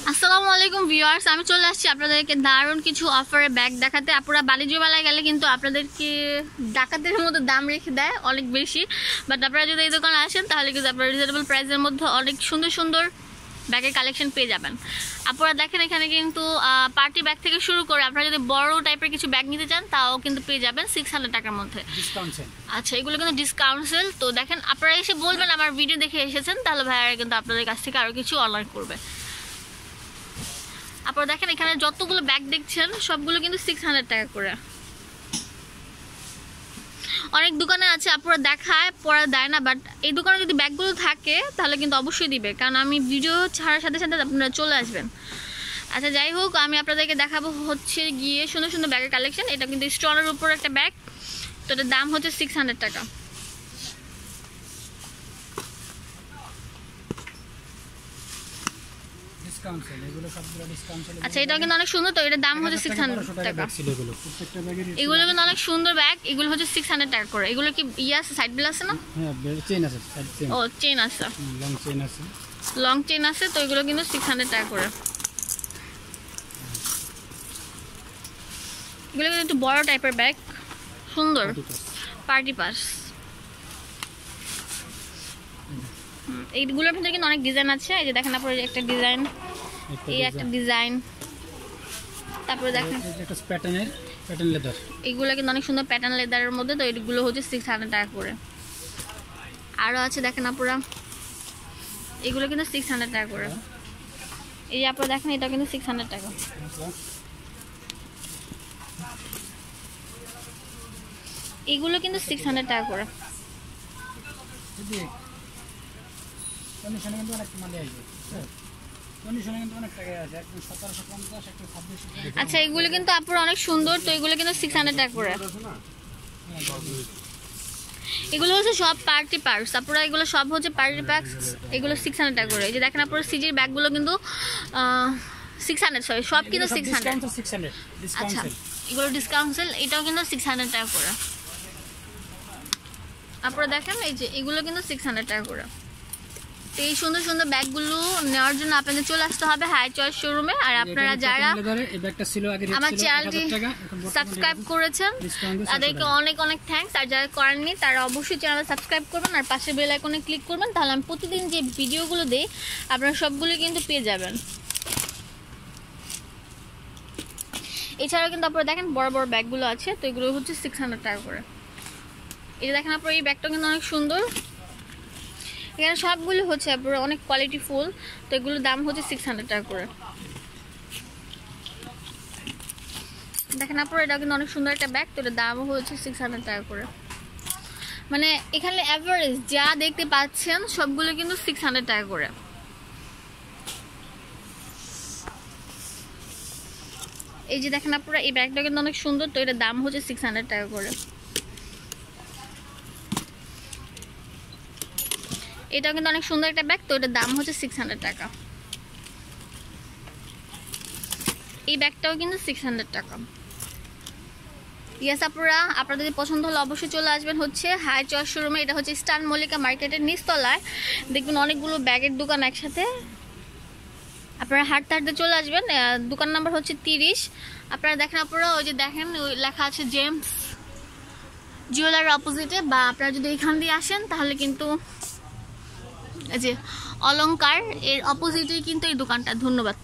আসসালামু আলাইকুম ভিউয়ার্স, আমি চলে আসছি আপনাদেরকে দারুণ কিছু অফারে ব্যাগ দেখাতে। আপনারা বাণিজ্য মেলায় গেলে কিন্তু আপনাদেরকে ডাকাতের মতো দাম রেখে দেয় অনেক বেশি, বাট আপনারা যদি এই দোকানে আসেন তাহলে কিন্তু আপনারা রিজনেবল প্রাইসের মধ্যে অনেক সুন্দর সুন্দর ব্যাগের কালেকশন পেয়ে যাবেন। আপনারা দেখেন এখানে কিন্তু পার্টি ব্যাগ থেকে শুরু করে আপনারা যদি বড় টাইপের কিছু ব্যাগ নিতে চান তাও কিন্তু পেয়ে যাবেন 600 টাকার মধ্যে। আচ্ছা, এগুলো কিন্তু ডিসকাউন্ট সেল। তো দেখেন, আপনারা এসে বলবেন আমার ভিডিও দেখে এসেছেন, তাহলে ভাইয়ারা কিন্তু আপনাদের কাছ থেকে আরও কিছু অনলাইন করবে। আপনারা দেখেন এখানে যতগুলো ব্যাগ দেখছেন সবগুলো কিন্তু 600 টাকা করে। অনেক দোকানে আছে আপনারা দেখায় পরে দেয় না, বাট এই দোকানে যদি ব্যাগগুলো থাকে তাহলে কিন্তু অবশ্যই দিবে, কারণ আমি ভিডিও ছাড়ার সাথে সাথে আপনারা চলে আসবেন। আচ্ছা, যাই হোক, আমি আপনাদেরকে দেখাবো হচ্ছে গিয়ে সুন্দর সুন্দর ব্যাগের কালেকশন। এটা কিন্তু স্টোনের উপর একটা ব্যাগ, তো এটার দাম হচ্ছে 600 টাকা। আচ্ছা, এটা কিন্তু অনেক সুন্দর, তো এটার দাম হচ্ছে 600 টাকা। এগুলো কিন্তু অনেক সুন্দর ব্যাগ, এগুলো হচ্ছে 600 টাকা করে। এগুলো কি আছে, সাইড বেল আছে না? হ্যাঁ, চেইন আছে, ও চেইন আছে, লং চেইন আছে, লং চেইন আছে। তো এগুলো কিন্তু 600 টাকা করে। এগুলো কিন্তু একটু বড় টাইপের ব্যাগ, সুন্দর পার্টি পাস। এইগুলোর ভিতরে কিন্তু অনেক ডিজাইন আছে। এই যে দেখেন আপনার একটা ডিজাইন, এই একটা ডিজাইন, তারপরে দেখেন একটা প্যাটার্ন লেদার। এগুলো কিন্তু অনেক সুন্দর প্যাটার্ন লেদারের মধ্যে। তো এগুলো হচ্ছে 600 টাকা করে। আরও আছে দেখেন আপনারা, এগুলো কিন্তু 600 টাকা করে। এই যে আপনারা দেখেন, এটা কিন্তু 600 টাকা। এগুলো কিন্তু 600 টাকা করে। আচ্ছা, এগুলো কিন্তু আপনারা অনেক সুন্দর, তো এগুলো কিন্তু 600 টাকা করে। এগুলো হচ্ছে সব পার্টি পার্টস, আপনারা এগুলো সব হচ্ছে পার্টি পার্টস। এগুলো 600 টাকা করে। এই যে দেখেন আপনারা সিজির ব্যাগগুলো কিন্তু 600, সরি সব কিন্তু 600। আচ্ছা, এগুলো ডিসকাউন্ট সেল, এটাও কিন্তু 600 টাকা করে। আপনারা দেখেন এই যে এগুলো কিন্তু 600 টাকা করে। তো এই সুন্দর সুন্দর ব্যাগগুলো নেওয়ার জন্য আপনাদের চলে আসতে হবে হাই চয়েস শোরুমে। আর আপনারা যারা আমার চ্যানেলটি সাবস্ক্রাইব করেছেন তাদেরকে অনেক অনেক থ্যাঙ্কস। আর যারা করেননি তারা অবশ্যই চ্যানেল সাবস্ক্রাইব করবেন আর পাশে বেল আইকনে ক্লিক করবেন, তাহলে আমি প্রতিদিন যে ভিডিওগুলো দিই আপনারা সবগুলো কিন্তু পেয়ে যাবেন। এছাড়াও কিন্তু আপনারা দেখেন বড় বড় ব্যাগগুলো আছে, তো এগুলো হচ্ছে 600 টাকা করে। এই যে দেখেন আপনারা এই ব্যাগটা কিন্তু অনেক সুন্দর। এখানে সবগুলো হচ্ছে আপনারা অনেক কোয়ালিটি ফুল, তো এগুলোর দাম হচ্ছে 600 টাকা করে। দেখেন আপনারা, এটা কিন্তু অনেক সুন্দর একটা ব্যাগ, তো এটার দামও হচ্ছে 600 টাকা করে। মানে এখানে অ্যাভারেজ যা দেখতে পাচ্ছেন সবগুলো কিন্তু 600 টাকা করে। এই যে দেখেন আপনারা, এই ব্যাগটা কিন্তু অনেক সুন্দর, তো এটার দাম হচ্ছে 600 টাকা করে। এটাও কিন্তু অনেক সুন্দর একটা ব্যাগ, তো এটার দাম হচ্ছে 600 টাকা। এই ব্যাগটাও কিন্তু 600 টাকা। ইয়েস আপনারা, আপনাদের যদি পছন্দ হলে অবশ্যই চলে আসবেন হচ্ছে হাই চয়েস শোরুমে। এটা হচ্ছে স্টান মল্লিকা মার্কেটের নিচতলায়, দেখবেন অনেকগুলো ব্যাগের দোকান একসাথে। আপনারা হাঁটতে হাঁটতে চলে আসবেন। দোকান নাম্বার হচ্ছে 30। আপনারা দেখেন, আপনারা ওই যে দেখেন ওই লেখা আছে জেমস জুয়েলারির অপোজিটে, বা আপনারা যদি এখান দিয়ে আসেন তাহলে কিন্তু এই যে অলংকার এর অপোজিটেই কিন্তু এই দোকানটা। ধন্যবাদ।